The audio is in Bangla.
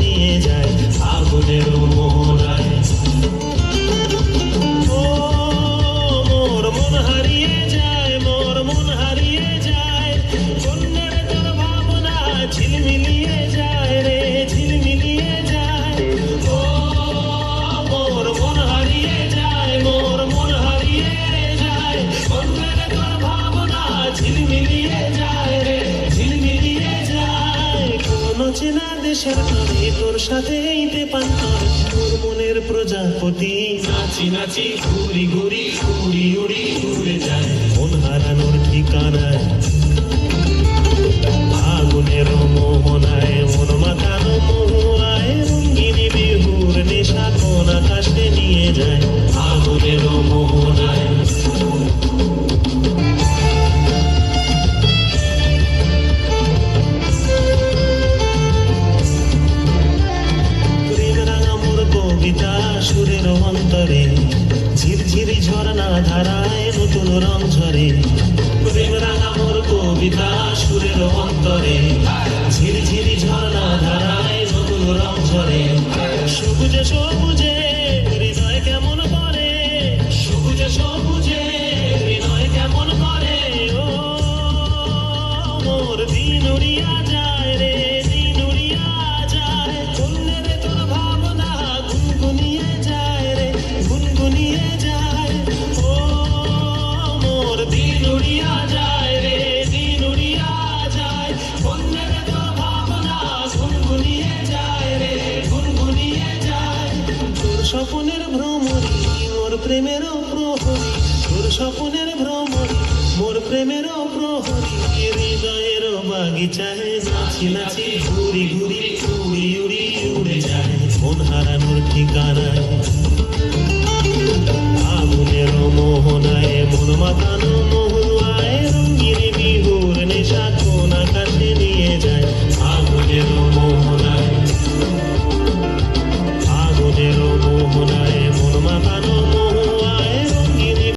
নিয়ে যায় আগুনের মোহনায়। ও মোর মন হারিয়ে যায়, মোর মন হারিয়ে যায়, কন্যার তোর ভাবনা ঝিলমিলিয়ে যায় রে, ঝিলমিলিয়ে যায়। ও মোর মন হারিয়ে যায়, মোর মন হারিয়ে যায়, কন্যার তোর ভাবনা ঝিলমিলিয়ে যায় রে, ঝিলমিলিয়ে যায়। কোন চেনা দেশের তরে তোর সাথে এইতে পান্তর, তোর মনের প্রজাপতি নাচি নাচি ঘুরি ঘুরি উড়ি উড়ি উড়ে যায় মন হারানোর ঠিকানায়। আগুনের মোহনায় মন মাতানো মহুয়ায়, রঙ্গিনী বিহুর নেশা কোন আকাশে নিয়ে যায় আগুনের মোহনায়। কবিতা সুরের অন্তরে ঝিরঝিরি ঝরনা ধারায় নতুন রং ঝরে, প্রেম রাঙা মোর কবিতা সুরের অন্তরে ঝিরঝিরি ঝরনা ধারায় নতুন রং ঝরে। সবুজে সবুজে হৃদয় কেমন করে, সবুজে সবুজে হৃদয় কেমন করে। ও মোর দিন উড়িয়া যায় রে, দিন উড়িয়া যায়, কন্যের তোর ভাবনা গুনগুনিয়ে যায় রে, গুনগুনিয়ে যায়। ও মোর দিন উড়িয়া যায় রে, দিন উড়িয়া যায়, কন্যের তোর ভাবনা গুনগুনিয়ে যায় রে, গুনগুনিয়ে যায়। তোর স্বপ্নের ভ্রমরি মোর প্রেমের প্রহরী, তোর স্বপ্নের ভ্রমরি মোর প্রেমের প্রহরী, হৃদয়ের বাগিচায় নাচি নাচি ঘুরি ঘুরি উড়ি উড়ি উড়ে যায় মন হারানোর ঠিকানায়। আগুনের মোহনায় মন মাতানো মোহ